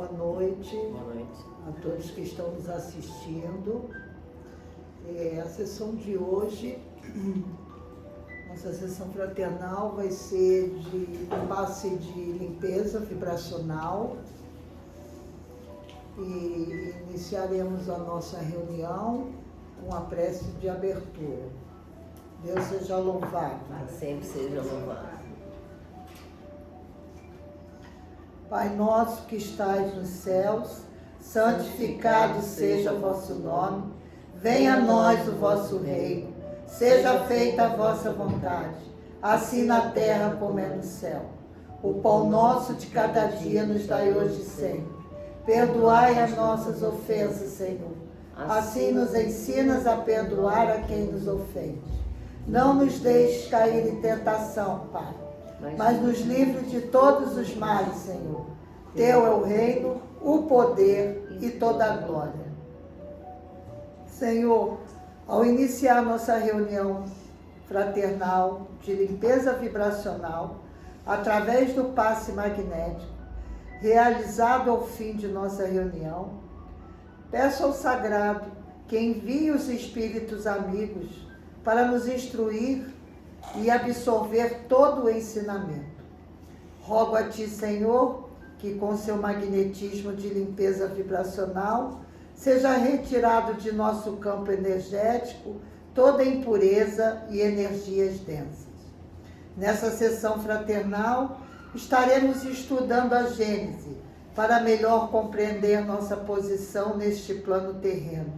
Boa noite. Boa noite A todos que estão nos assistindo. A sessão de hoje, nossa sessão fraternal vai ser de passe de limpeza vibracional e iniciaremos a nossa reunião com a prece de abertura. Deus seja louvado. sempre seja louvado. Pai nosso que estais nos céus, santificado seja o vosso nome, venha a nós o vosso reino, seja feita a vossa vontade, assim na terra como é no céu. O pão nosso de cada dia nos dai hoje e sempre. Perdoai as nossas ofensas, Senhor. Assim nos ensinas a perdoar a quem nos ofende. Não nos deixes cair em tentação, Pai, mas nos livre de todos os males, Senhor. Teu é o reino, o poder e toda a glória. Senhor, ao iniciar nossa reunião fraternal de limpeza vibracional, através do passe magnético, realizado ao fim de nossa reunião, peço ao Sagrado que envie os espíritos amigos para nos instruir e absorver todo o ensinamento. Rogo a Ti, Senhor, que com seu magnetismo de limpeza vibracional seja retirado de nosso campo energético toda impureza e energias densas. Nessa sessão fraternal, estaremos estudando a Gênese para melhor compreender nossa posição neste plano terreno,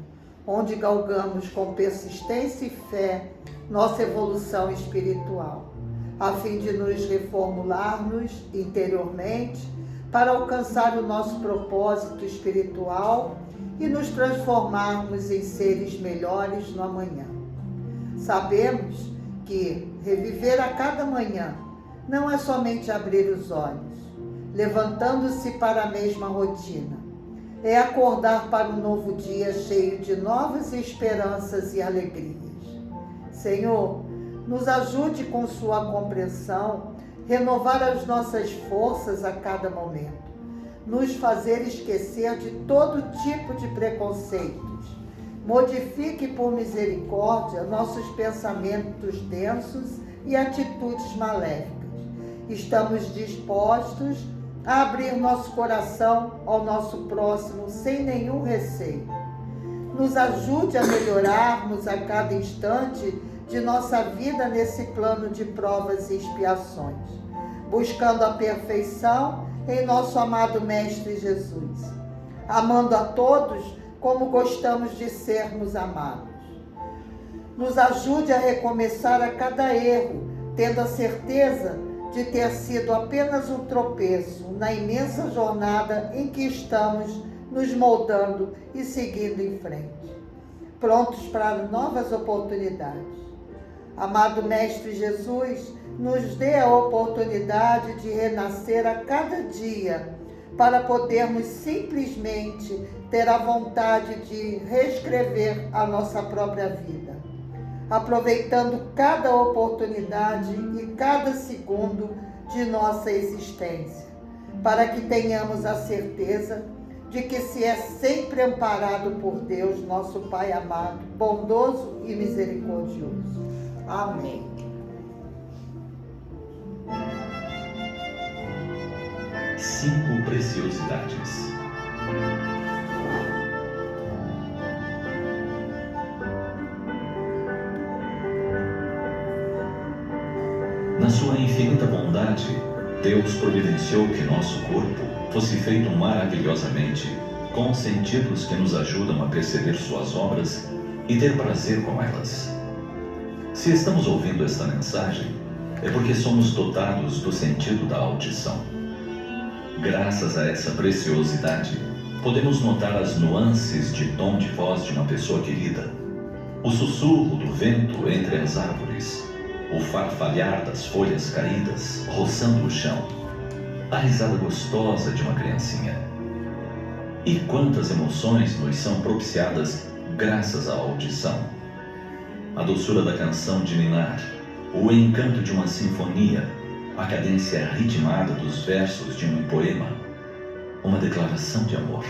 onde galgamos com persistência e fé nossa evolução espiritual, a fim de nos reformularmos interiormente para alcançar o nosso propósito espiritual e nos transformarmos em seres melhores no amanhã. Sabemos que reviver a cada manhã não é somente abrir os olhos, levantando-se para a mesma rotina. É acordar para um novo dia cheio de novas esperanças e alegrias. Senhor, nos ajude com sua compreensão, renovar as nossas forças a cada momento, nos fazer esquecer de todo tipo de preconceitos. Modifique por misericórdia nossos pensamentos densos e atitudes maléficas. Estamos dispostos a abrir nosso coração ao nosso próximo sem nenhum receio. Nos ajude a melhorarmos a cada instante de nossa vida nesse plano de provas e expiações, buscando a perfeição em nosso amado Mestre Jesus, amando a todos como gostamos de sermos amados. Nos ajude a recomeçar a cada erro, tendo a certeza de ter sido apenas um tropeço na imensa jornada em que estamos nos moldando e seguindo em frente, prontos para novas oportunidades. Amado Mestre Jesus, nos dê a oportunidade de renascer a cada dia, para podermos simplesmente ter a vontade de reescrever a nossa própria vida, aproveitando cada oportunidade e cada segundo de nossa existência, para que tenhamos a certeza de que se é sempre amparado por Deus, nosso Pai amado, bondoso e misericordioso. Amém. Cinco preciosidades. Na sua infinita bondade, Deus providenciou que nosso corpo fosse feito maravilhosamente, com sentidos que nos ajudam a perceber suas obras e ter prazer com elas. Se estamos ouvindo esta mensagem, é porque somos dotados do sentido da audição. Graças a essa preciosidade, podemos notar as nuances de tom de voz de uma pessoa querida, o sussurro do vento entre as árvores, o farfalhar das folhas caídas roçando o chão, a risada gostosa de uma criancinha. E quantas emoções nos são propiciadas graças à audição. A doçura da canção de ninar, o encanto de uma sinfonia, a cadência ritmada dos versos de um poema, uma declaração de amor.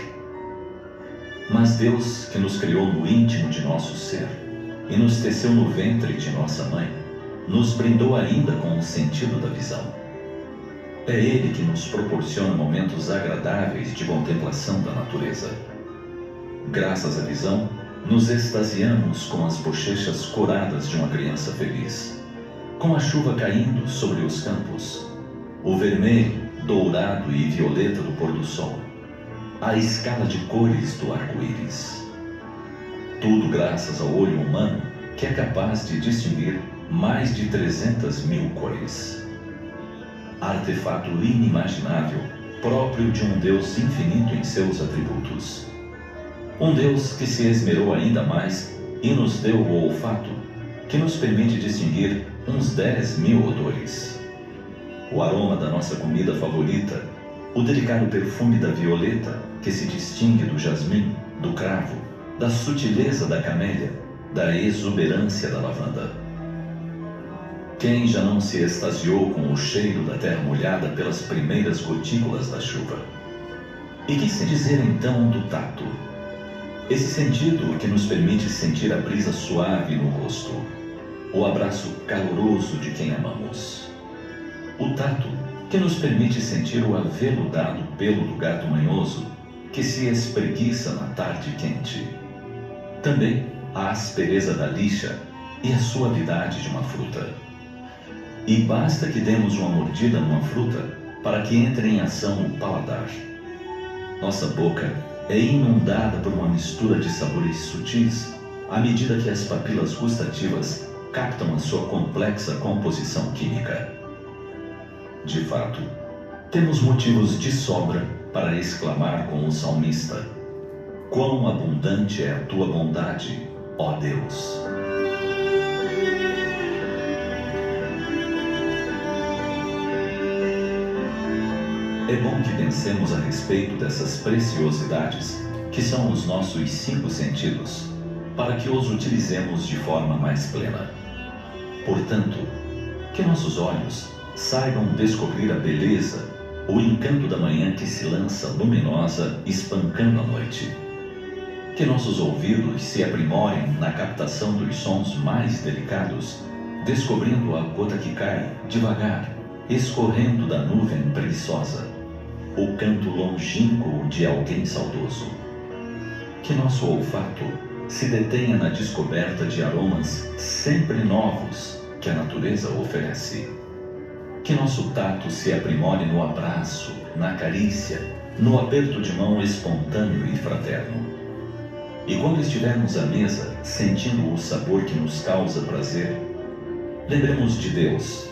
Mas Deus, que nos criou no íntimo de nosso ser e nos teceu no ventre de nossa mãe, nos brindou ainda com o sentido da visão. É Ele que nos proporciona momentos agradáveis de contemplação da natureza. Graças à visão, nos extasiamos com as bochechas coradas de uma criança feliz, com a chuva caindo sobre os campos, o vermelho, dourado e violeta do pôr do sol, a escala de cores do arco-íris. Tudo graças ao olho humano, que é capaz de distinguir mais de 300.000 cores. Artefato inimaginável, próprio de um Deus infinito em seus atributos. Um Deus que se esmerou ainda mais e nos deu o olfato, que nos permite distinguir uns 10.000 odores. O aroma da nossa comida favorita, o delicado perfume da violeta, que se distingue do jasmim, do cravo, da sutileza da camélia, da exuberância da lavanda. Quem já não se extasiou com o cheiro da terra molhada pelas primeiras gotículas da chuva? E que se dizer então do tato? Esse sentido que nos permite sentir a brisa suave no rosto, o abraço caloroso de quem amamos. O tato que nos permite sentir o aveludado pelo do gato manhoso que se espreguiça na tarde quente. Também a aspereza da lixa e a suavidade de uma fruta. E basta que demos uma mordida numa fruta para que entre em ação o paladar. Nossa boca é inundada por uma mistura de sabores sutis à medida que as papilas gustativas captam a sua complexa composição química. De fato, temos motivos de sobra para exclamar com o salmista: quão abundante é a tua bondade, ó Deus! É bom que pensemos a respeito dessas preciosidades, que são os nossos 5 sentidos, para que os utilizemos de forma mais plena. Portanto, que nossos olhos saibam descobrir a beleza, o encanto da manhã que se lança luminosa, espancando a noite. Que nossos ouvidos se aprimorem na captação dos sons mais delicados, descobrindo a gota que cai, devagar, escorrendo da nuvem preguiçosa, o canto longínquo de alguém saudoso. Que nosso olfato se detenha na descoberta de aromas sempre novos que a natureza oferece. Que nosso tato se aprimore no abraço, na carícia, no aperto de mão espontâneo e fraterno. E quando estivermos à mesa, sentindo o sabor que nos causa prazer, lembremos de Deus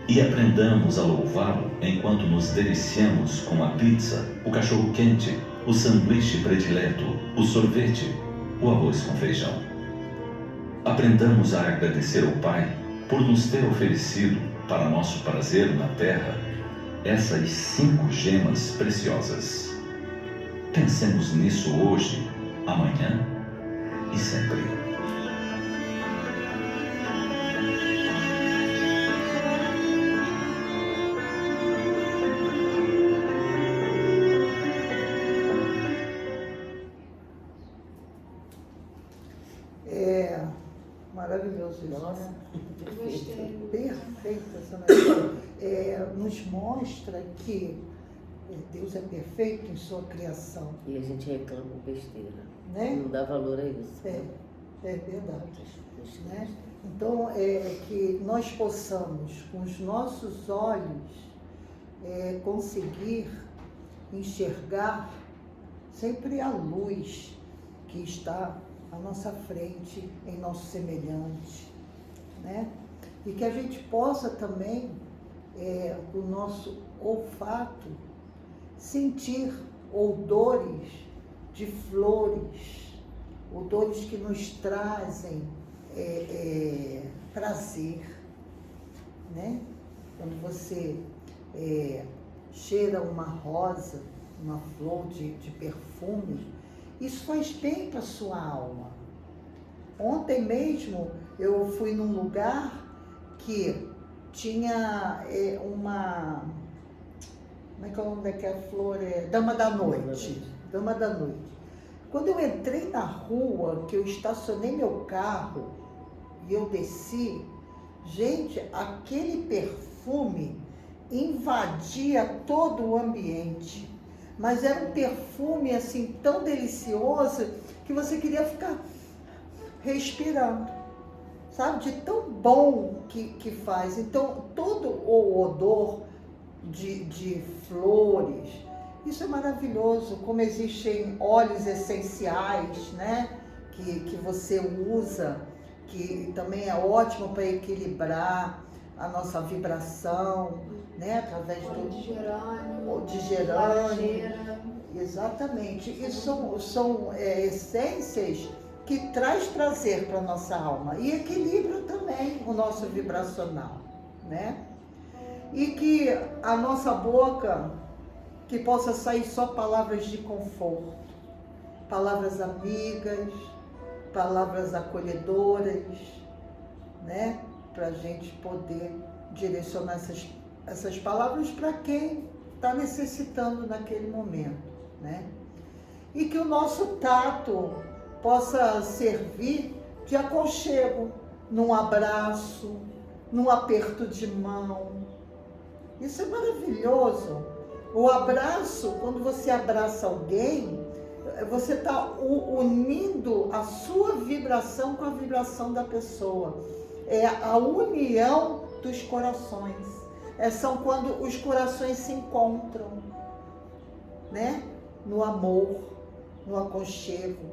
e aprendamos a louvá-lo enquanto nos deliciamos com a pizza, o cachorro-quente, o sanduíche predileto, o sorvete, o arroz com feijão. Aprendamos a agradecer ao Pai por nos ter oferecido, para nosso prazer na terra, essas 5 gemas preciosas. Pensemos nisso hoje, amanhã e sempre. Maravilhoso isso, Nossa, né? perfeito. Perfeito essa mensagem. Nos mostra que Deus é perfeito em sua criação, E a gente reclama besteira. né? Não dá valor a isso. É verdade. Besteira. Né? Então, que nós possamos, com os nossos olhos, conseguir enxergar sempre a luz que está à nossa frente, em nosso semelhante, né? E que a gente possa também, com o nosso olfato, sentir odores de flores, odores que nos trazem prazer, né? Quando você cheira uma rosa, uma flor de perfume, isso faz bem para a sua alma. Ontem mesmo eu fui num lugar que tinha Como é que é o nome daquela flor? Dama da Noite. Dama da Noite. Quando eu entrei na rua, que eu estacionei meu carro e eu desci, gente, aquele perfume invadia todo o ambiente. Mas era um perfume assim tão delicioso que você queria ficar respirando, sabe? De tão bom que faz. Então, todo o odor de flores, isso é maravilhoso. Como existem óleos essenciais, né? Que você usa, que também é ótimo para equilibrar a nossa vibração, né? Através de gerânio. Exatamente. E são essências que traz prazer para a nossa alma e equilibra também o nosso vibracional, né? E que a nossa boca, que possa sair só palavras de conforto, palavras amigas, palavras acolhedoras, né? Para a gente poder direcionar essas palavras para quem está necessitando naquele momento, né? E que o nosso tato possa servir de aconchego, num abraço, num aperto de mão. Isso é maravilhoso. O abraço, quando você abraça alguém, você está unindo a sua vibração com a vibração da pessoa. É a união dos corações. São quando os corações se encontram, né? No amor, no aconchego,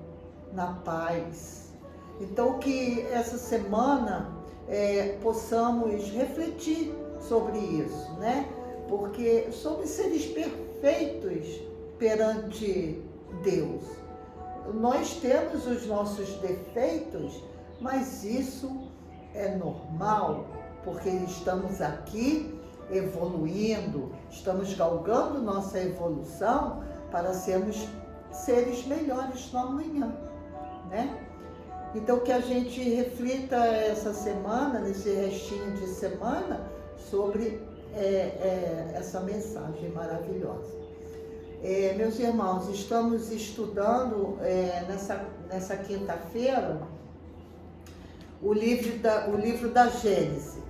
na paz. Então, que essa semana possamos refletir sobre isso, né? Porque somos seres perfeitos perante Deus. Nós temos os nossos defeitos, mas isso é normal, porque estamos aqui evoluindo, estamos galgando nossa evolução para sermos seres melhores no amanhã, né? Então, que a gente reflita essa semana, nesse restinho de semana, sobre essa mensagem maravilhosa. Meus irmãos, estamos estudando nessa quinta-feira o livro da Gênesis,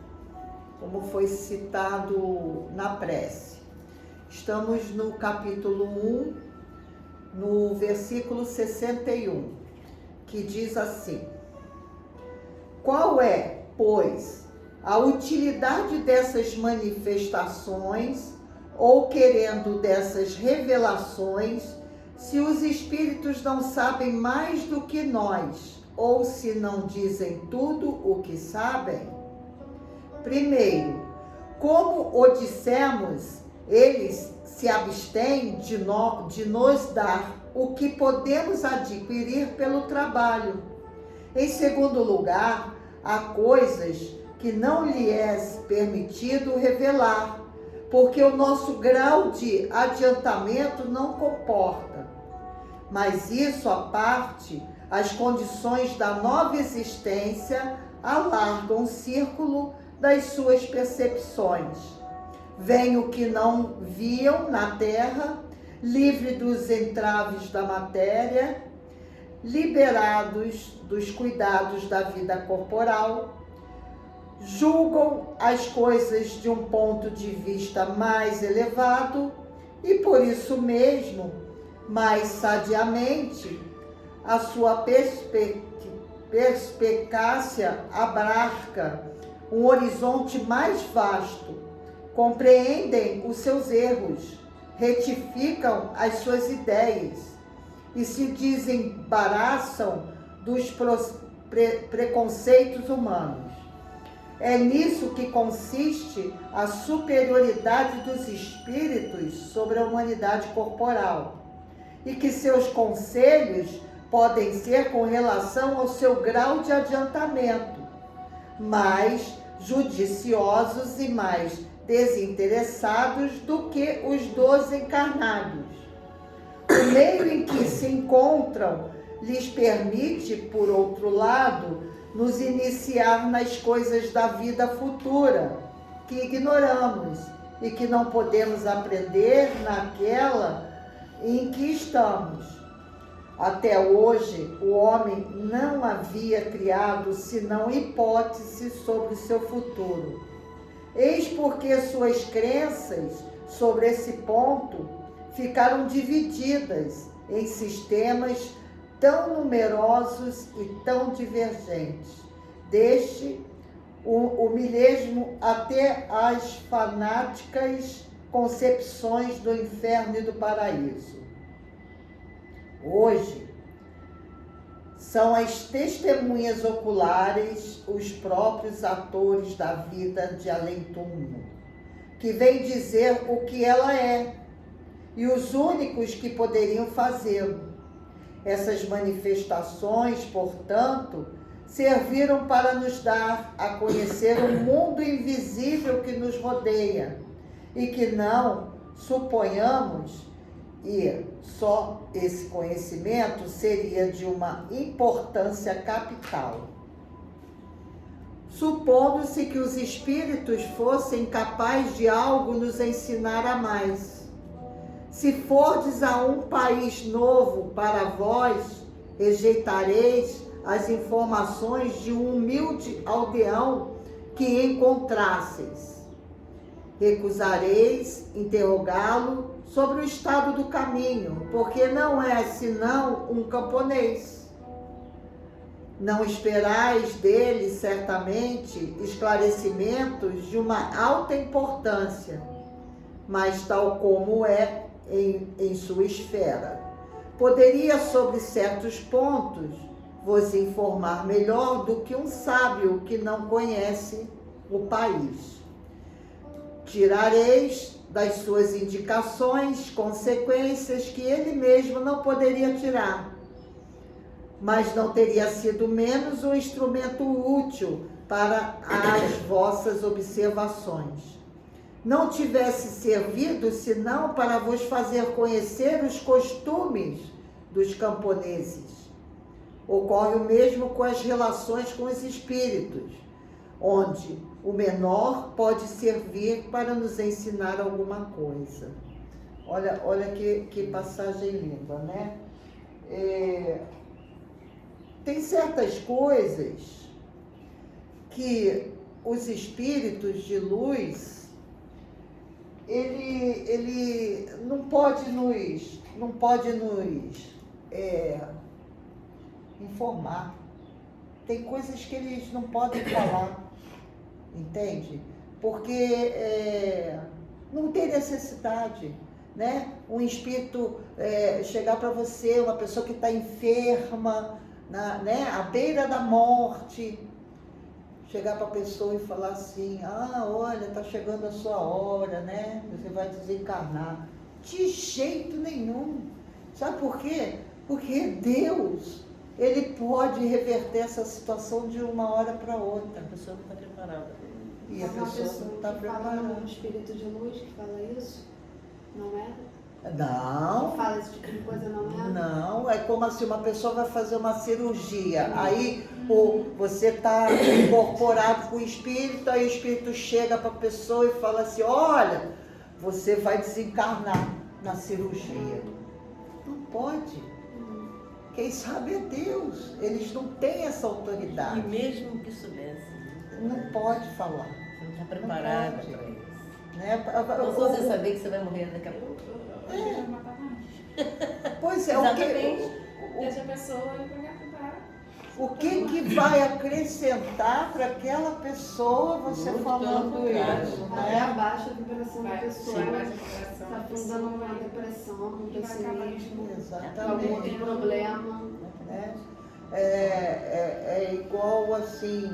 como foi citado na prece. Estamos no capítulo 1, no versículo 61, que diz assim: qual é, pois, a utilidade dessas manifestações, ou querendo dessas revelações, se os espíritos não sabem mais do que nós, ou se não dizem tudo o que sabem? Primeiro, como o dissemos, eles se abstêm de nos dar o que podemos adquirir pelo trabalho. Em segundo lugar, há coisas que não lhe é permitido revelar, porque o nosso grau de adiantamento não comporta. Mas isso à parte, as condições da nova existência alargam o círculo das suas percepções. Vem o que não viam na terra, livre dos entraves da matéria, liberados dos cuidados da vida corporal, julgam as coisas de um ponto de vista mais elevado e, por isso mesmo, mais sadiamente, a sua perspicácia abarca um horizonte mais vasto, compreendem os seus erros, retificam as suas ideias e se desembaraçam dos preconceitos humanos. É nisso que consiste a superioridade dos espíritos sobre a humanidade corporal, e que seus conselhos podem ser com relação ao seu grau de adiantamento, mais judiciosos e mais desinteressados do que os dos encarnados. O meio em que se encontram lhes permite, por outro lado, nos iniciar nas coisas da vida futura, que ignoramos, e que não podemos aprender naquela em que estamos. Até hoje, o homem não havia criado senão hipóteses sobre seu futuro. Eis porque suas crenças sobre esse ponto ficaram divididas em sistemas tão numerosos e tão divergentes, desde o milésimo até as fanáticas concepções do inferno e do paraíso. Hoje, são as testemunhas oculares, os próprios atores da vida de além-túmulo, que vêm dizer o que ela é, e os únicos que poderiam fazê-lo. Essas manifestações, portanto, serviram para nos dar a conhecer o mundo invisível que nos rodeia e que não suponhamos, e só esse conhecimento seria de uma importância capital. Supondo-se que os espíritos fossem capazes de algo nos ensinar a mais. Se fordes a um país novo para vós, rejeitareis as informações de um humilde aldeão que encontrasseis. Recusareis interrogá-lo sobre o estado do caminho, porque não é senão um camponês. Não esperais dele, certamente, esclarecimentos de uma alta importância, mas tal como é em sua esfera. Poderia, sobre certos pontos, vos informar melhor do que um sábio que não conhece o país. Tirareis das suas indicações consequências que ele mesmo não poderia tirar, mas não teria sido menos um instrumento útil para as vossas observações. Não tivesse servido senão para vos fazer conhecer os costumes dos camponeses. Ocorre o mesmo com as relações com os espíritos, onde o menor pode servir para nos ensinar alguma coisa. Olha que passagem linda, né? Tem certas coisas que os espíritos de luz, ele não pode nos informar. Tem coisas que eles não podem falar, entende? Porque não tem necessidade, né? Um espírito chegar para você, uma pessoa que está enferma, né, à beira da morte, chegar para a pessoa e falar assim: olha, está chegando a sua hora, né? Você vai desencarnar. De jeito nenhum. Sabe por quê? Porque Deus, Ele pode reverter essa situação de uma hora para outra. A pessoa não está preparada. E a pessoa não está preparada. Um espírito de luz que fala isso? Não é? Não. Que fala esse tipo de coisa, não é? Não, é como assim, uma pessoa vai fazer uma cirurgia, aí você está incorporado com o espírito, aí o espírito chega para a pessoa e fala assim: olha, você vai desencarnar na cirurgia. Não pode. Quem sabe é Deus. Eles não têm essa autoridade. E mesmo que soubesse, Não pode falar. você não está preparada pode. para isso. Né? Não só você saber que você vai morrer daqui a pouco. Pois é, Exatamente. Deixa a pessoa ir para o que vai acrescentar para aquela pessoa você Muito falando pelo contrário. isso, Até né? abaixa a vibração da pessoa. vai mais a coração Está da afundando pessoa uma depressão, um e vai acabar pessimismo, algum Exatamente. outro problema. Né? É igual assim,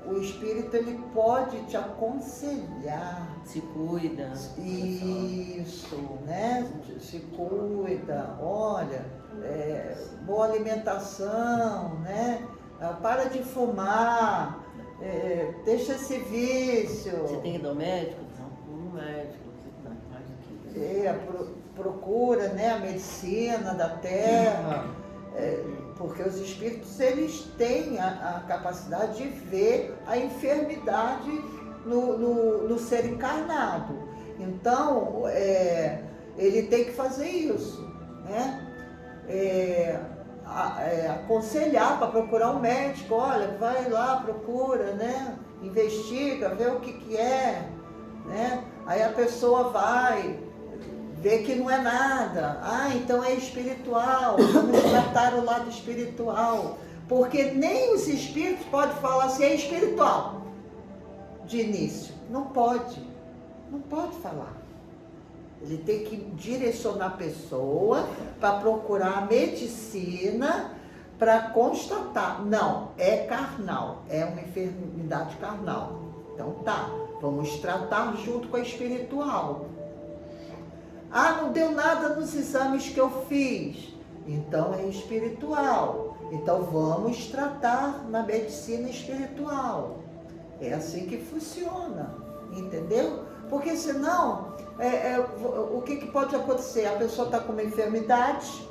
o espírito ele pode te aconselhar. Se cuida. Isso, né? Se cuida, olha, boa alimentação, né? Para de fumar, deixa esse vício. Você tem que ir ao médico? Não, um médico. Você dá mais do que Procura, né, a medicina da terra, porque os espíritos eles têm a capacidade de ver a enfermidade no ser encarnado. Então, ele tem que fazer isso, né? Aconselhar para procurar um médico, olha, vai lá, procura, né? Investiga, vê o que é, né? Aí a pessoa vai ver que não é nada. Então é espiritual, vamos tratar o lado espiritual. Porque nem os espíritos podem falar assim, é espiritual, de início. Não pode falar. Ele tem que direcionar a pessoa para procurar a medicina para constatar. Não, é carnal, é uma enfermidade carnal. Então tá, vamos tratar junto com a espiritual. Não deu nada nos exames que eu fiz. Então é espiritual. Então vamos tratar na medicina espiritual. É assim que funciona, entendeu? Porque senão, o que pode acontecer? A pessoa está com uma enfermidade,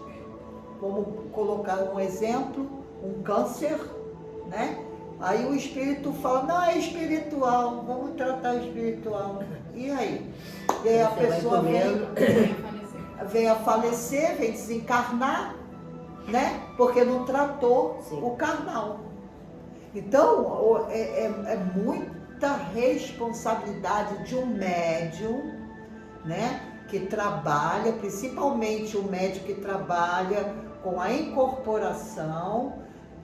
vamos colocar um exemplo, um câncer, né? Aí o espírito fala, não, é espiritual, vamos tratar espiritual. E aí? E aí a pessoa vem a falecer, vem desencarnar, né? Porque não tratou o carnal. Então, é muita responsabilidade de um médium, né? Que trabalha, principalmente o médium que trabalha com a incorporação,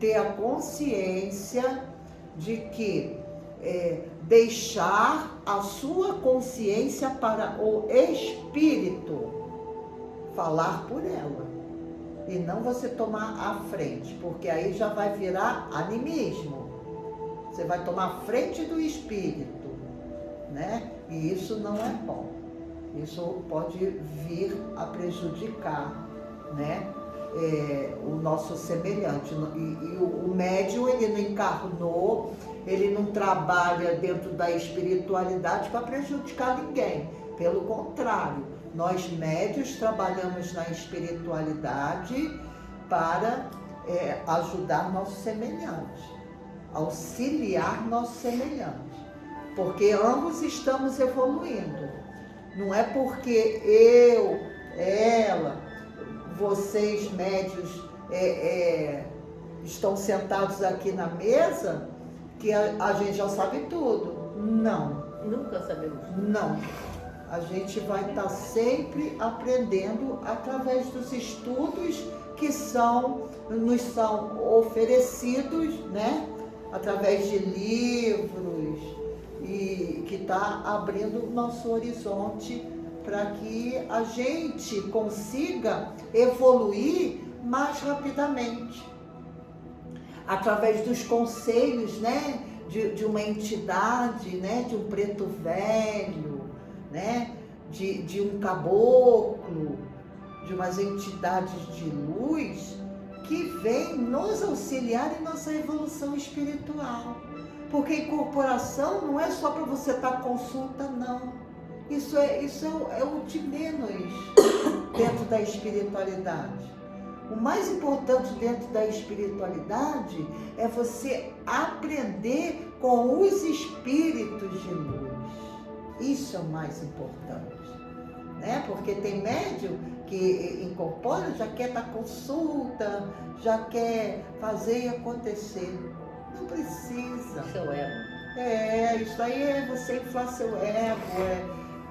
ter a consciência de que deixar a sua consciência para o espírito falar por ela. E não você tomar a frente, porque aí já vai virar animismo. Você vai tomar a frente do espírito, né? E isso não é bom. Isso pode vir a prejudicar, né? O nosso semelhante. E o médium, ele não encarnou, ele não trabalha dentro da espiritualidade para prejudicar ninguém. Pelo contrário, nós médios trabalhamos na espiritualidade para ajudar nosso semelhante, auxiliar nosso semelhante, porque ambos estamos evoluindo. Não é porque eu, ela, vocês médios estão sentados aqui na mesa que a gente já sabe tudo. Não. Nunca sabemos. Não. A gente vai estar sempre aprendendo através dos estudos que nos são oferecidos, né? Através de livros, e que está abrindo o nosso horizonte para que a gente consiga evoluir mais rapidamente. Através dos conselhos, né? De uma entidade, né? De um preto velho, né? De um caboclo, de umas entidades de luz que vêm nos auxiliar em nossa evolução espiritual. Porque a incorporação não é só para você estar consulta, não. Isso é o de menos dentro da espiritualidade. O mais importante dentro da espiritualidade é você aprender com os espíritos de luz. Isso é o mais importante, né? Porque tem médium que incorpora, já quer dar consulta, já quer fazer e acontecer. Não precisa. Seu ego. Isso aí é você inflar seu ego,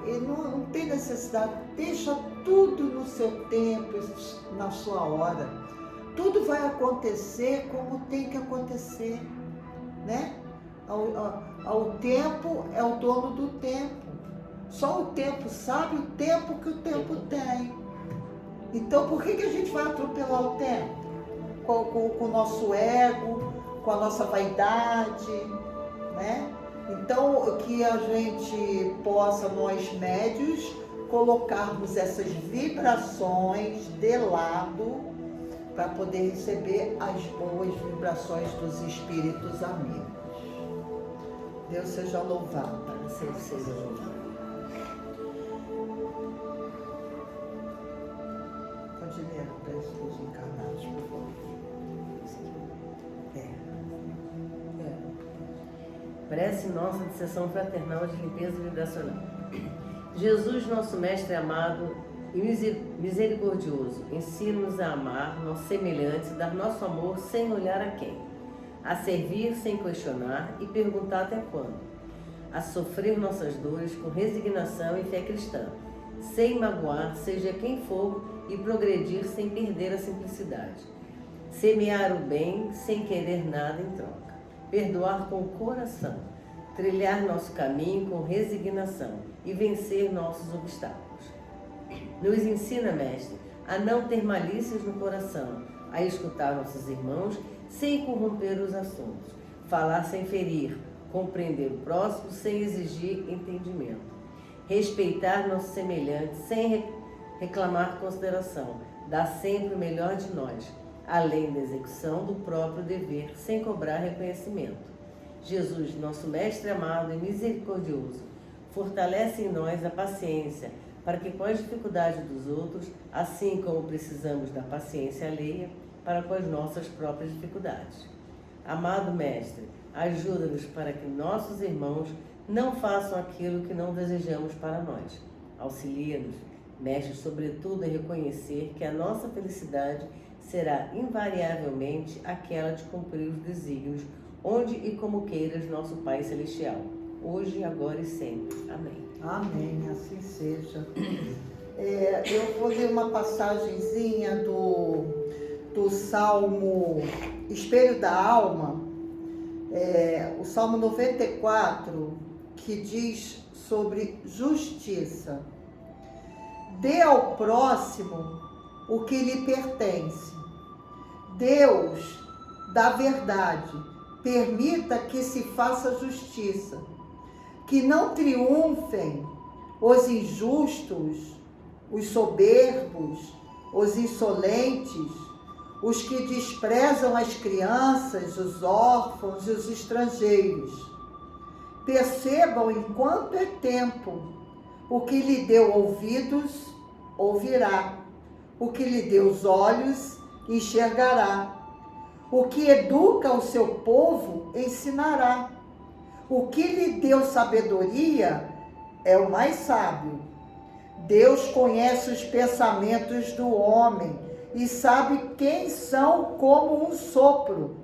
e não tem necessidade. Deixa tudo no seu tempo, na sua hora. Tudo vai acontecer como tem que acontecer, né? O tempo é o dono do tempo. Só o tempo sabe o tempo que o tempo tem. Então, por que a gente vai atropelar o tempo? Com o nosso ego, com a nossa vaidade, né? Então, que a gente possa, nós médios, colocarmos essas vibrações de lado para poder receber as boas vibrações dos espíritos amigos. Deus seja louvado. Deus seja louvado. Pode ler para os encarnados, por favor. Prece nossa de sessão fraternal de limpeza vibracional. Jesus, nosso Mestre amado e misericordioso, ensina-nos a amar nossos semelhantes e dar nosso amor sem olhar a quem, a servir sem questionar e perguntar até quando, a sofrer nossas dores com resignação e fé cristã, sem magoar seja quem for e progredir sem perder a simplicidade, semear o bem sem querer nada em troca, perdoar com o coração, trilhar nosso caminho com resignação e vencer nossos obstáculos. Nos ensina, Mestre, a não ter malícias no coração, a escutar nossos irmãos sem corromper os assuntos, falar sem ferir, compreender o próximo sem exigir entendimento, respeitar nossos semelhantes sem reclamar consideração, dar sempre o melhor de nós, além da execução do próprio dever sem cobrar reconhecimento. Jesus, nosso Mestre amado e misericordioso, fortalece em nós a paciência, para que com as dificuldades dos outros, assim como precisamos da paciência alheia, para com as nossas próprias dificuldades. Amado Mestre, ajuda-nos para que nossos irmãos não façam aquilo que não desejamos para nós. Auxilia-nos, Mestre, sobretudo a reconhecer que a nossa felicidade será invariavelmente aquela de cumprir os desígnios, onde e como queiras, nosso Pai Celestial, hoje, agora e sempre. Amém. Amém, assim seja. Eu vou ler uma passagenzinha do Salmo Espelho da Alma, o Salmo 94, que diz sobre justiça. Dê ao próximo o que lhe pertence. Deus da verdade, permita que se faça justiça, que não triunfem os injustos, os soberbos, os insolentes, os que desprezam as crianças, os órfãos e os estrangeiros. Percebam enquanto é tempo, o que lhe deu ouvidos, ouvirá, o que lhe deu os olhos, enxergará, o que educa o seu povo, ensinará. O que lhe deu sabedoria é o mais sábio. Deus conhece os pensamentos do homem e sabe quem são como um sopro.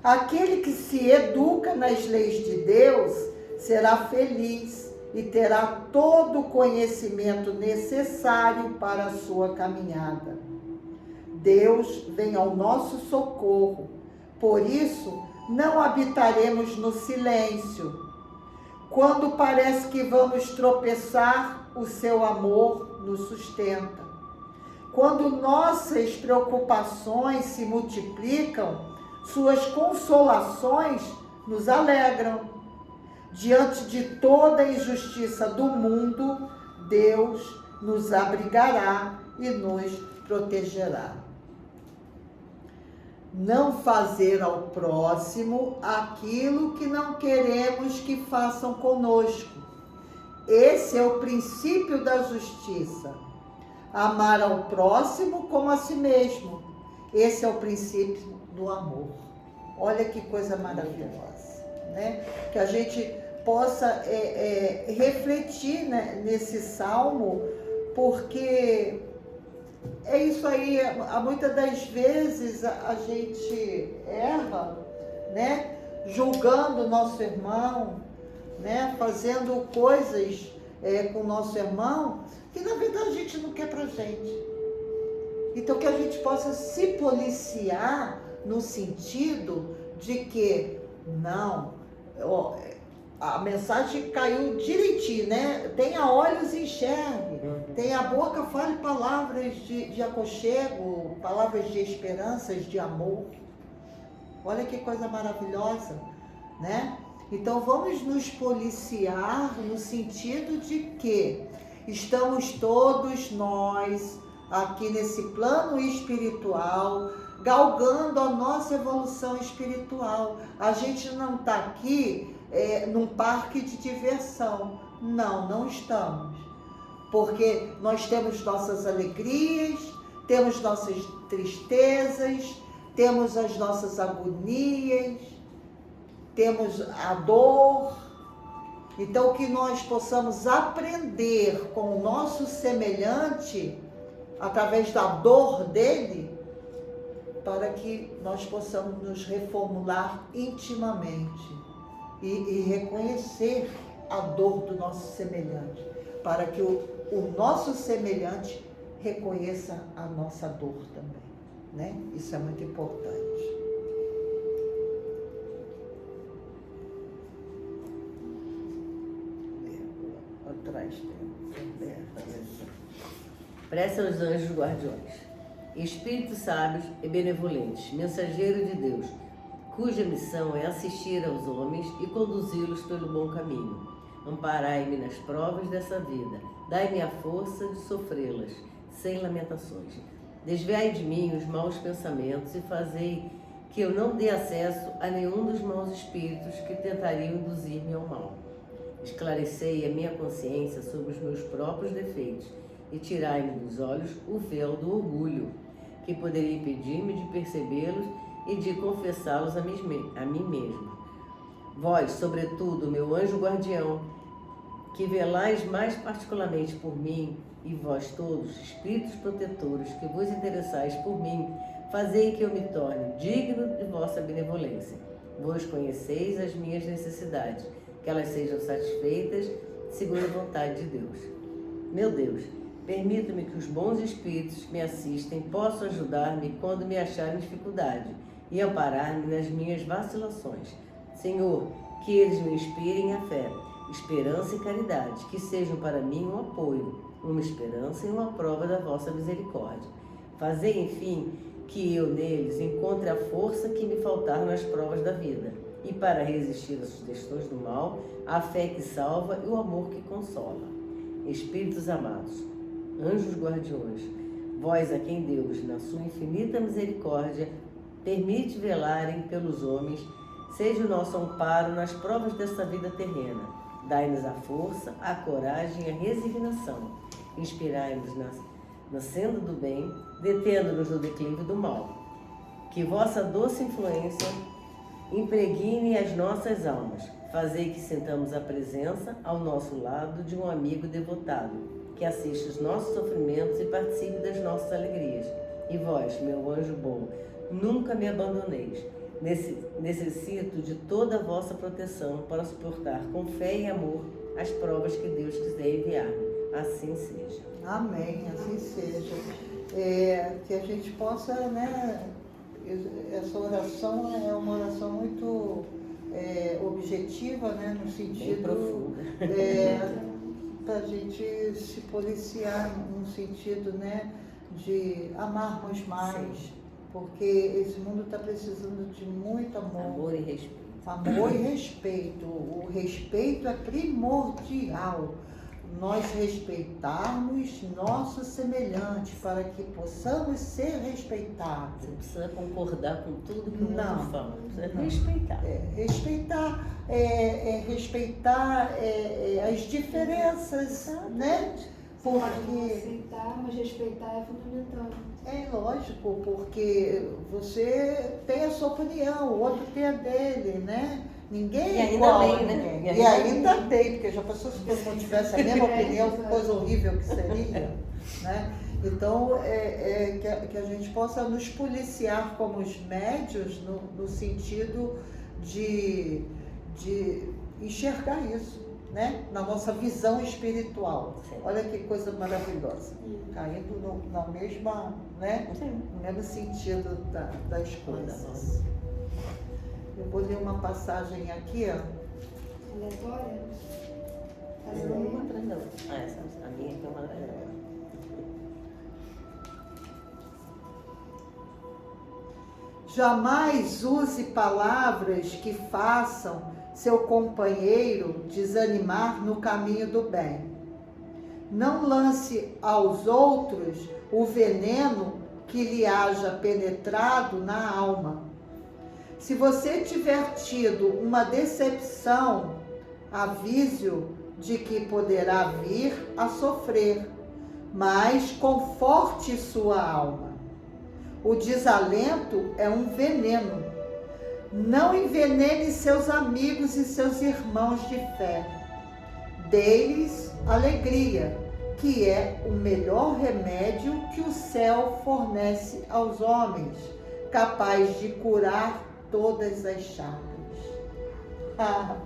Aquele que se educa nas leis de Deus será feliz e terá todo o conhecimento necessário para a sua caminhada. Deus vem ao nosso socorro, por isso não habitaremos no silêncio. Quando parece que vamos tropeçar, o seu amor nos sustenta. Quando nossas preocupações se multiplicam, suas consolações nos alegram. Diante de toda a injustiça do mundo, Deus nos abrigará e nos protegerá. Não fazer ao próximo aquilo que não queremos que façam conosco. Esse é o princípio da justiça. Amar ao próximo como a si mesmo. Esse é o princípio do amor. Olha que coisa maravilhosa, né? Que a gente possa refletir, né, nesse salmo, porque é isso aí. Muitas das vezes a gente erra, né, julgando o nosso irmão, né, fazendo coisas com o nosso irmão que na verdade a gente não quer pra gente. Então que a gente possa se policiar no sentido de que não, a mensagem caiu direitinho, né? Tenha olhos e enxergue, tenha boca, fale palavras de aconchego, palavras de esperanças, de amor. Olha que coisa maravilhosa, né? Então vamos nos policiar no sentido de que estamos todos nós aqui nesse plano espiritual, galgando a nossa evolução espiritual. A gente não está aqui num parque de diversão. Não estamos. Porque nós temos nossas alegrias, temos nossas tristezas, temos as nossas agonias, temos a dor. Então, que nós possamos aprender com o nosso semelhante, através da dor dele, para que nós possamos nos reformular intimamente e reconhecer a dor do nosso semelhante, para que o nosso semelhante reconheça a nossa dor também, né? Isso é muito importante. Atrás tem. Prece aos anjos guardiões. Espíritos sábios e benevolentes, mensageiro de Deus, cuja missão é assistir aos homens e conduzi-los pelo bom caminho. Amparai-me nas provas dessa vida, dai-me a força de sofrê-las, sem lamentações. Desviai de mim os maus pensamentos e fazei que eu não dê acesso a nenhum dos maus espíritos que tentariam induzir-me ao mal. Esclarecei a minha consciência sobre os meus próprios defeitos e tirai-me dos olhos o véu do orgulho, que poderia impedir-me de percebê-los e de confessá-los a mim mesmo. Vós, sobretudo, meu anjo guardião, que velais mais particularmente por mim, e vós todos, espíritos protetores, que vos interessais por mim, fazei que eu me torne digno de vossa benevolência. Vós conheceis as minhas necessidades, que elas sejam satisfeitas segundo a vontade de Deus. Meu Deus, permita-me que os bons espíritos que me assistem possam ajudar-me quando me achar em dificuldade e amparar-me nas minhas vacilações. Senhor, que eles me inspirem a fé, esperança e caridade, que sejam para mim um apoio, uma esperança e uma prova da vossa misericórdia. Fazei, enfim, que eu neles encontre a força que me faltar nas provas da vida, e para resistir às sugestões do mal, a fé que salva e o amor que consola. Espíritos amados, anjos guardiões, vós a quem Deus, na sua infinita misericórdia, permite velarem pelos homens, seja o nosso amparo nas provas desta vida terrena. Dai-nos a força, a coragem e a resignação. Inspirai-nos na senda do bem, detendo-nos no declive do mal. Que vossa doce influência impregne as nossas almas. Fazei que sintamos a presença ao nosso lado de um amigo devotado, que assiste os nossos sofrimentos e participe das nossas alegrias. E vós, meu anjo bom, nunca me abandoneis. Necessito de toda a vossa proteção para suportar com fé e amor as provas que Deus quiser enviar-me. Assim seja. Amém, assim seja. Que a gente possa, né? Essa oração é uma oração muito objetiva, né? No sentido para a gente se policiar no sentido, né? De amarmos mais. Sim. Porque esse mundo está precisando de muito amor. Amor e respeito. Amor e respeito. O respeito é primordial. Nós respeitarmos nosso semelhante para que possamos ser respeitados. Você precisa concordar com tudo que o mundo fala. Precisa respeitar. Respeitar. Respeitar as diferenças, né? Porque aceitar, mas respeitar é fundamental. É lógico, porque você tem a sua opinião, o outro tem a dele, né? Ninguém é igual. Bem, né? E ainda bem, porque já pensou se todo mundo tivesse a mesma opinião, que coisa horrível que seria, né? Então, que a gente possa nos policiar como os médios no sentido de enxergar isso, né? Na nossa visão espiritual. Sim. Olha que coisa maravilhosa. Caindo na mesma, né? No mesmo sentido das coisas. Eu vou ler uma passagem aqui, ó. Aleatória? Uma atrás da outra. Essa, a minha aqui é uma atrás da outra. Jamais use palavras que façam seu companheiro desanimar no caminho do bem. Não lance aos outros o veneno que lhe haja penetrado na alma. Se você tiver tido uma decepção, avise-o de que poderá vir a sofrer, mas conforte sua alma. O desalento é um veneno. Não envenene seus amigos e seus irmãos de fé. Dê-lhes alegria, que é o melhor remédio que o céu fornece aos homens, capaz de curar todas as chagas. Ah,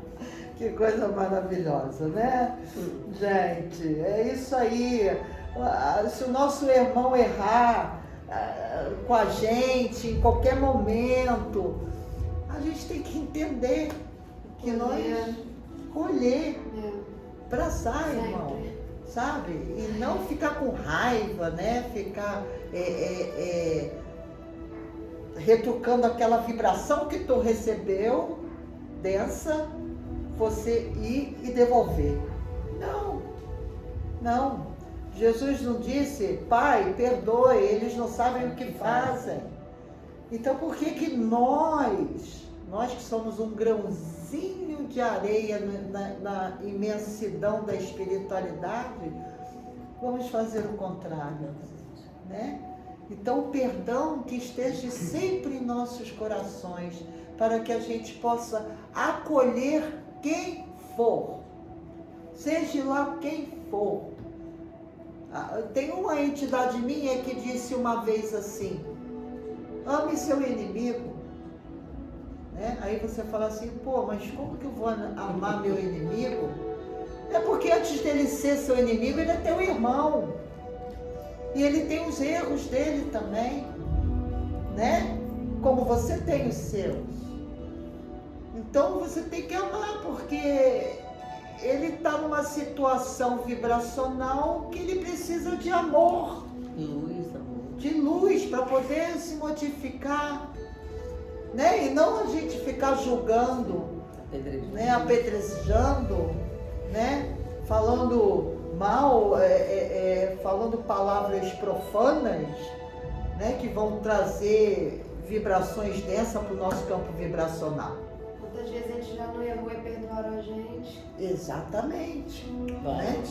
que coisa maravilhosa, né? Gente, é isso aí. Se o nosso irmão errar com a gente em qualquer momento, a gente tem que entender que nós colher, abraçar, irmão, sabe? E não ficar com raiva, né? Ficar retrucando aquela vibração que tu recebeu, densa, você ir e devolver. Não. Jesus não disse, Pai, perdoe, eles não sabem o que fazem. Então por que nós que somos um grãozinho de areia na imensidão da espiritualidade, vamos fazer o contrário, né? Então o perdão que esteja sempre em nossos corações, para que a gente possa acolher quem for, seja lá quem for. Tem uma entidade minha que disse uma vez assim, ame seu inimigo, né? Aí você fala assim, pô, mas como que eu vou amar meu inimigo? É porque antes dele ser seu inimigo, ele é teu irmão. E ele tem os erros dele também, né? Como você tem os seus. Então você tem que amar, porque ele está numa situação vibracional que ele precisa de amor. De luz, para poder se modificar, né? E não a gente ficar julgando, né? Apedrejando, né? Falando mal, falando palavras profanas, né? Que vão trazer vibrações densas para o nosso campo vibracional. Quantas vezes a gente já não errou e perdoaram a gente? Exatamente. Né?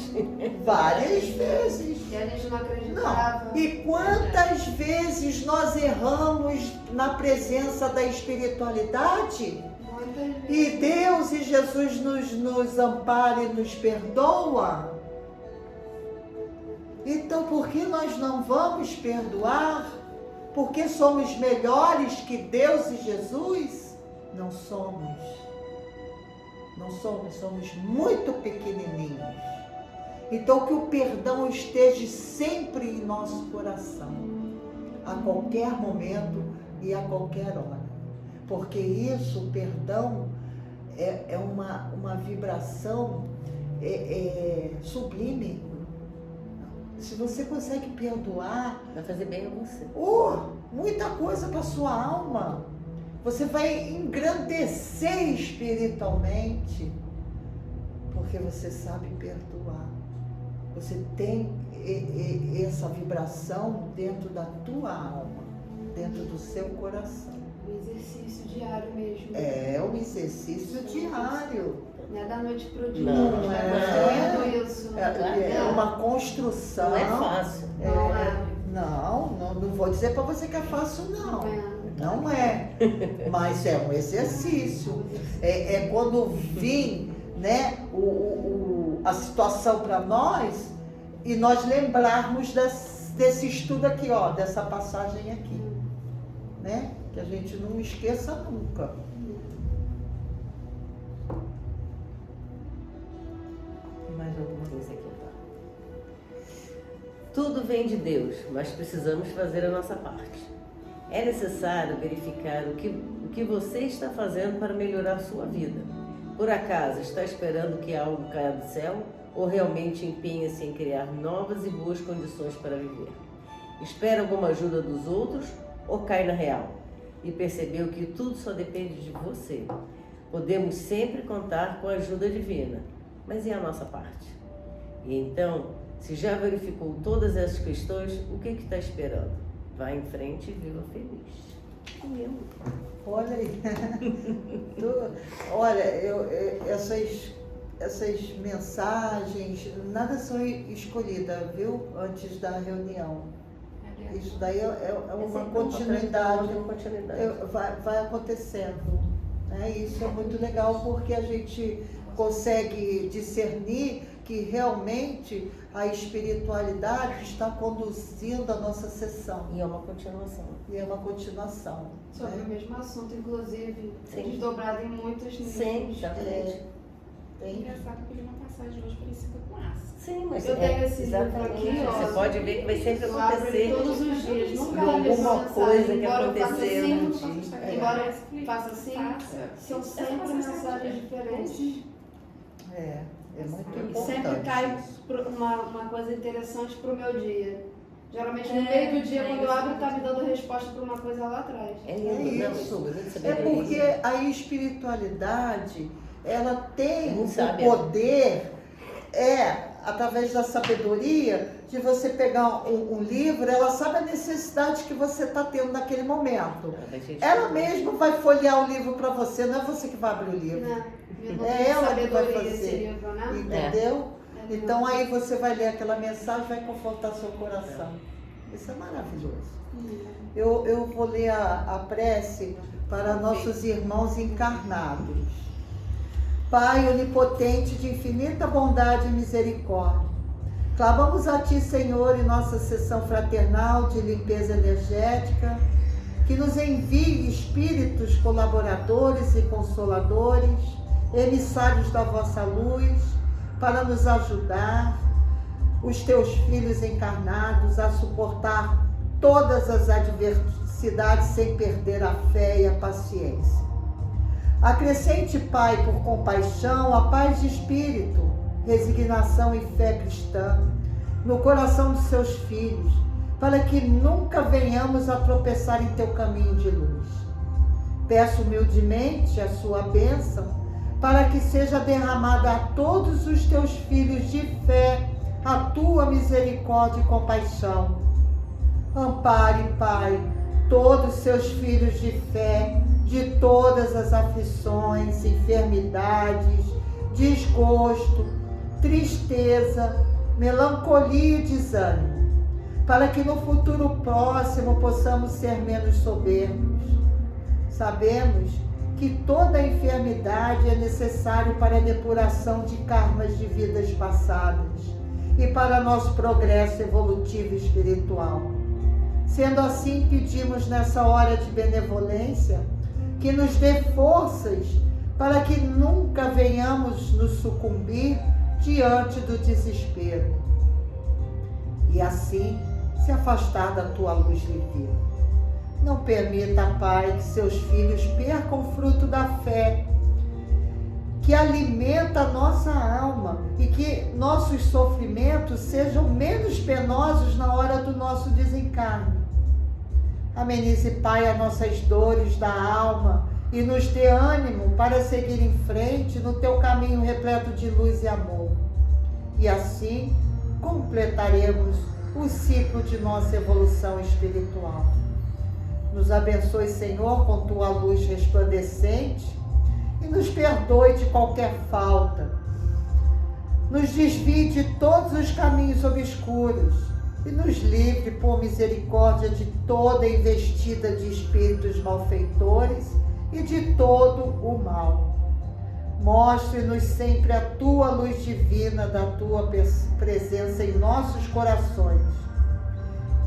Várias vezes. E a gente não acreditava. Não. E quantas vezes nós erramos na presença da espiritualidade? Muitas vezes. E Deus e Jesus nos ampara e nos perdoa? Então por que nós não vamos perdoar? Porque somos melhores que Deus e Jesus? Não somos. Não somos, somos muito pequenininhos. Então que o perdão esteja sempre em nosso coração, a qualquer momento e a qualquer hora. Porque isso, o perdão, é uma vibração sublime. Se você consegue perdoar, vai fazer bem a você. Muita coisa para sua alma. Você vai engrandecer espiritualmente, porque você sabe perdoar. Você tem essa vibração dentro da tua alma, dentro do seu coração. Um exercício diário mesmo. É um exercício diário. Não é da noite para o dia. Não é. Isso. É uma construção. Não é fácil. Não vou dizer para você que é fácil, não. Não é. Mas é um exercício. É quando vir, né, a situação para nós e nós lembrarmos desse estudo aqui, ó, dessa passagem aqui, né? Que a gente não esqueça nunca. Tem mais alguma coisa aqui, tá? Tudo vem de Deus, mas precisamos fazer a nossa parte. É necessário verificar o que você está fazendo para melhorar sua vida. Por acaso está esperando que algo caia do céu ou realmente empenha-se em criar novas e boas condições para viver? Espera alguma ajuda dos outros ou cai na real? E percebeu que tudo só depende de você. Podemos sempre contar com a ajuda divina, mas e a nossa parte? E então, se já verificou todas essas questões, o que está esperando? Vá em frente e viva feliz. Olha aí. Olha, essas mensagens, nada são escolhidas, viu? Antes da reunião. Isso daí é uma sempre continuidade, uma continuidade. vai acontecendo. Né? Isso é muito legal porque a gente consegue discernir que realmente a espiritualidade está conduzindo a nossa sessão. E é uma continuação. E é uma continuação. Sobre Né? o mesmo assunto, inclusive, Sim. desdobrado em muitos níveis. Sim, exatamente. É engraçado que eu vi uma passagem hoje parecida com essa. Sim, mas Eu tenho esse livro exatamente. aqui, ó. Você pode ver que vai sempre Eu abro ele acontecer todos os dias, nunca de olho essa alguma mensagem, coisa que embora eu faça aconteceu assim, no dia. embora eu faça assim, são sempre mensagens diferentes. É muito E importante. sempre cai isso. uma coisa interessante pro meu dia. Geralmente no meio do dia, quando eu abro, tá me dando resposta pra uma coisa lá atrás. É É lindo, não, isso. muito É sabedoria. porque a espiritualidade, ela tem Muito o sábia. poder, através da sabedoria, de você pegar um livro, ela sabe a necessidade que você está tendo naquele momento. Ela mesma vai folhear o livro para você, não é você que vai abrir o livro. Né? É ela que vai Sabedoria, esse fazer. livro, né? Entendeu? É. Então aí você vai ler aquela mensagem, vai confortar seu coração. Isso é maravilhoso. Eu vou ler a prece para nossos irmãos encarnados. Pai onipotente de infinita bondade e misericórdia, clamamos a Ti, Senhor, em nossa sessão fraternal de limpeza energética, que nos envie espíritos colaboradores e consoladores, emissários da vossa luz, para nos ajudar, os Teus filhos encarnados, a suportar todas as adversidades sem perder a fé e a paciência. Acrescente, Pai, por compaixão, a paz de espírito, resignação e fé cristã no coração dos Seus filhos, para que nunca venhamos a tropeçar em Teu caminho de luz. Peço humildemente a Sua bênção, para que seja derramada a todos os Teus filhos de fé a Tua misericórdia e compaixão. Ampare, Pai, todos Seus filhos de fé, de todas as aflições, enfermidades, desgosto, tristeza, melancolia e desânimo, para que no futuro próximo possamos ser menos soberbos. Sabemos que toda enfermidade é necessária para a depuração de karmas de vidas passadas e para nosso progresso evolutivo espiritual. Sendo assim, pedimos nessa hora de benevolência que nos dê forças para que nunca venhamos nos sucumbir diante do desespero e assim se afastar da Tua luz divina. Não permita, Pai, que Seus filhos percam o fruto da fé, que alimenta a nossa alma e que nossos sofrimentos sejam menos penosos na hora do nosso desencarne. Amenize, Pai, as nossas dores da alma e nos dê ânimo para seguir em frente no Teu caminho repleto de luz e amor. E assim completaremos o ciclo de nossa evolução espiritual. Nos abençoe, Senhor, com Tua luz resplandecente e nos perdoe de qualquer falta. Nos desvie de todos os caminhos obscuros e nos livre, por misericórdia, de toda investida de espíritos malfeitores e de todo o mal. Mostre-nos sempre a Tua luz divina da Tua presença em nossos corações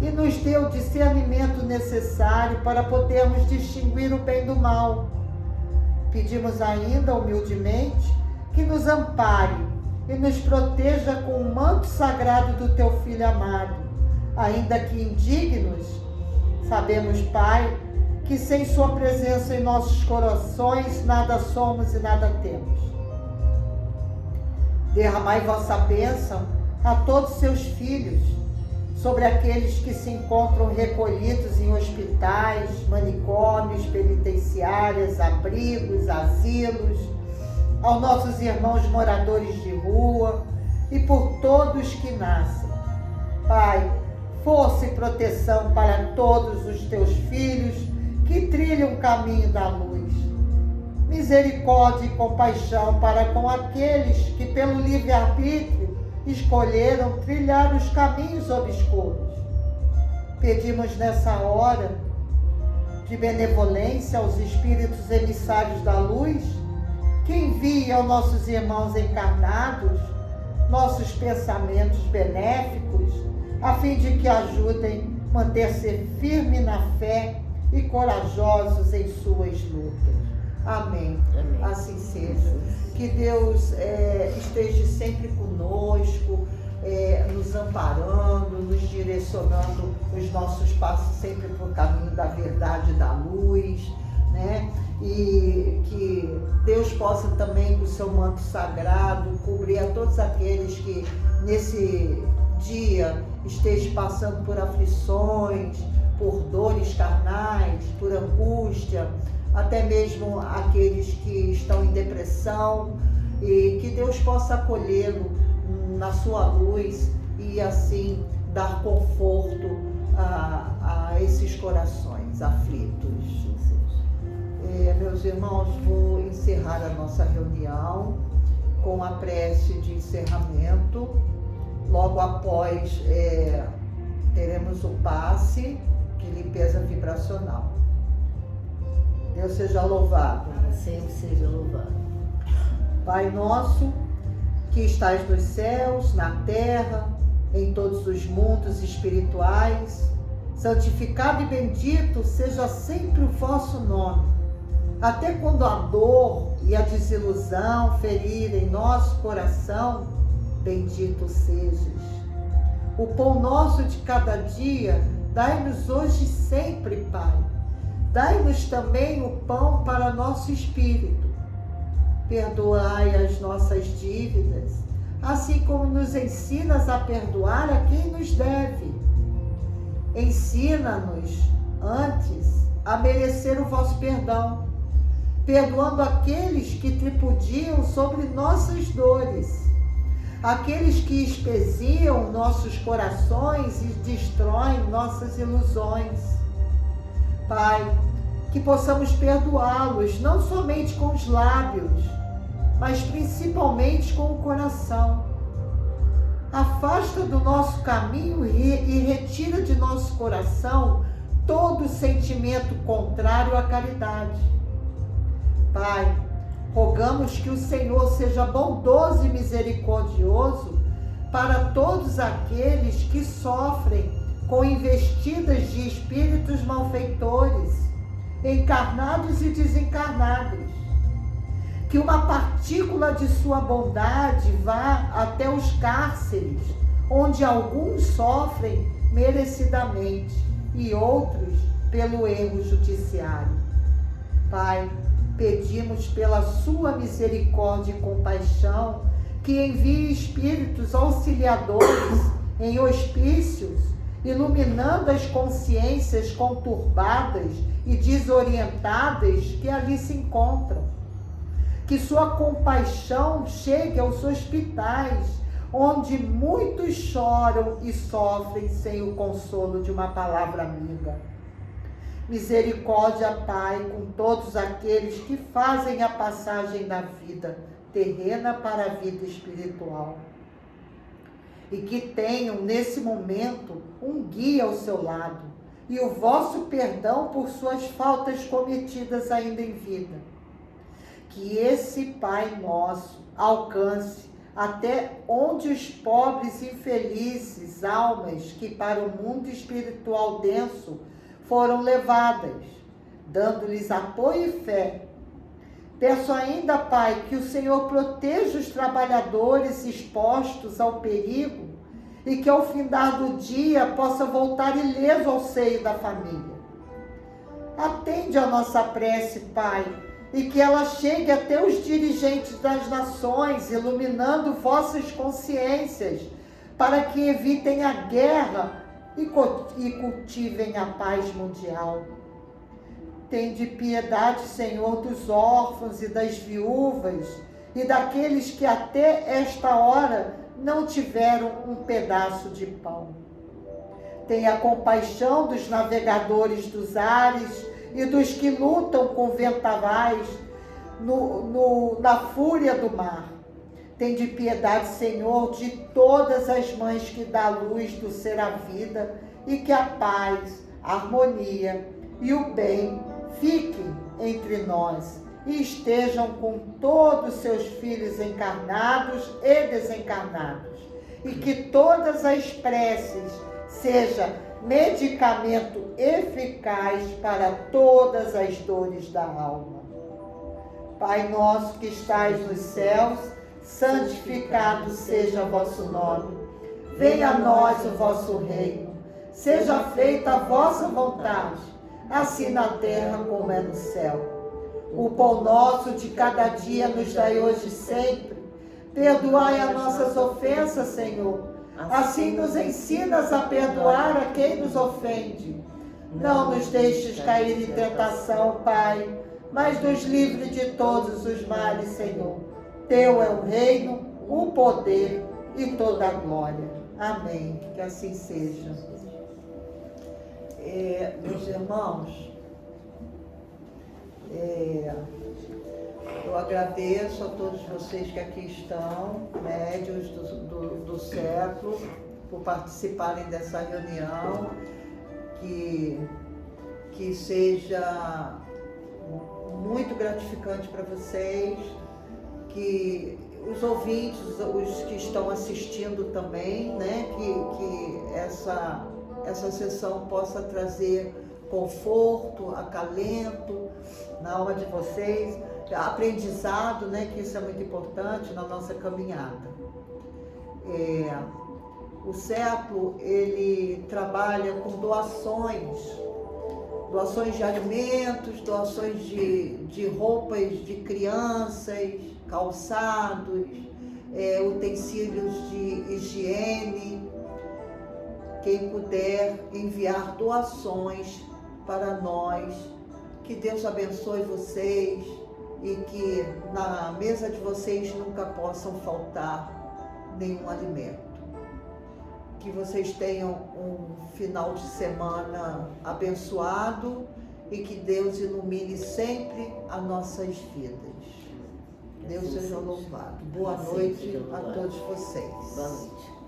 e nos dê o discernimento necessário para podermos distinguir o bem do mal. Pedimos ainda, humildemente, que nos ampare e nos proteja com o manto sagrado do Teu Filho amado, ainda que indignos. Sabemos, Pai, que sem Sua presença em nossos corações nada somos e nada temos. Derramai vossa bênção a todos Seus filhos, sobre aqueles que se encontram recolhidos em hospitais, manicômios, penitenciárias, abrigos, asilos, aos nossos irmãos moradores de rua e por todos que nascem. Pai, força e proteção para todos os Teus filhos que trilham o caminho da luz. Misericórdia e compaixão para com aqueles que pelo livre-arbítrio escolheram trilhar os caminhos obscuros. Pedimos nessa hora de benevolência aos espíritos emissários da luz, que enviem aos nossos irmãos encarnados nossos pensamentos benéficos, a fim de que ajudem a manter-se firme na fé e corajosos em suas lutas. Amém. Amém. Assim seja. Que Deus esteja sempre conosco, nos amparando, nos direcionando os nossos passos sempre para o caminho da verdade e da luz, né? E que Deus possa também, com o seu manto sagrado, cobrir a todos aqueles que nesse dia estejam passando por aflições, por dores carnais, por angústia, até mesmo aqueles que estão em depressão, e que Deus possa acolhê-lo na sua luz e assim dar conforto a esses corações aflitos. Meus irmãos, vou encerrar a nossa reunião com a prece de encerramento. Logo após teremos o passe de limpeza vibracional. Deus seja louvado. Sempre seja louvado. Pai nosso, que estais nos céus, na terra, em todos os mundos espirituais, santificado e bendito seja sempre o vosso nome. Até quando a dor e a desilusão ferirem nosso coração, bendito sejas. O pão nosso de cada dia, dai-nos hoje sempre, Pai. Dai-nos também o pão para nosso espírito. Perdoai as nossas dívidas, assim como nos ensinas a perdoar a quem nos deve. Ensina-nos, antes, a merecer o vosso perdão, perdoando aqueles que tripudiam sobre nossas dores, aqueles que espeziam nossos corações e destroem nossas ilusões. Pai, que possamos perdoá-los, não somente com os lábios, mas principalmente com o coração. Afasta do nosso caminho e retira de nosso coração todo sentimento contrário à caridade. Pai, rogamos que o Senhor seja bondoso e misericordioso para todos aqueles que sofrem com investidas de espíritos malfeitores, encarnados e desencarnados. Que uma partícula de sua bondade vá até os cárceres, onde alguns sofrem merecidamente e outros pelo erro judiciário. Pai, pedimos pela sua misericórdia e compaixão que envie espíritos auxiliadores em hospícios, iluminando as consciências conturbadas e desorientadas que ali se encontram. Que sua compaixão chegue aos hospitais, onde muitos choram e sofrem sem o consolo de uma palavra amiga. Misericórdia, Pai, com todos aqueles que fazem a passagem da vida terrena para a vida espiritual. E que tenham, nesse momento, um guia ao seu lado e o vosso perdão por suas faltas cometidas ainda em vida. Que esse Pai nosso alcance até onde os pobres e infelizes almas que para o mundo espiritual denso foram levadas, dando-lhes apoio e fé. Peço ainda, Pai, que o Senhor proteja os trabalhadores expostos ao perigo e que ao findar do dia possa voltar ileso ao seio da família. Atende a nossa prece, Pai, e que ela chegue até os dirigentes das nações, iluminando vossas consciências, para que evitem a guerra e cultivem a paz mundial. Tende piedade, Senhor, dos órfãos e das viúvas e daqueles que até esta hora não tiveram um pedaço de pão. Tenha compaixão dos navegadores dos ares e dos que lutam com vendavais na fúria do mar. Tende piedade, Senhor, de todas as mães que dá luz do ser a vida e que a paz, a harmonia e o bem fiquem entre nós e estejam com todos os seus filhos encarnados e desencarnados, e que todas as preces sejam medicamento eficaz para todas as dores da alma. Pai nosso que estais nos céus, santificado seja o vosso nome. Venha a nós o vosso reino. Seja feita a vossa vontade, assim na terra como é no céu. O pão nosso de cada dia nos dai hoje e sempre. Perdoai as nossas ofensas, Senhor. Assim nos ensinas a perdoar a quem nos ofende. Não nos deixes cair em tentação, Pai, mas nos livre de todos os males, Senhor. Teu é o reino, o poder e toda a glória. Amém. Que assim seja. Meus irmãos, eu agradeço a todos vocês que aqui estão, médiuns do século, por participarem dessa reunião, que seja muito gratificante para vocês, que os ouvintes, os que estão assistindo também, né, que essa sessão possa trazer conforto, acalento na alma de vocês, aprendizado, né, que isso é muito importante na nossa caminhada. O século, ele trabalha com doações de alimentos, doações de roupas de crianças, calçados, utensílios de higiene. Quem puder enviar doações para nós, que Deus abençoe vocês e que na mesa de vocês nunca possam faltar nenhum alimento. Que vocês tenham um final de semana abençoado e que Deus ilumine sempre as nossas vidas. Deus seja louvado. Boa noite a todos vocês. Boa noite.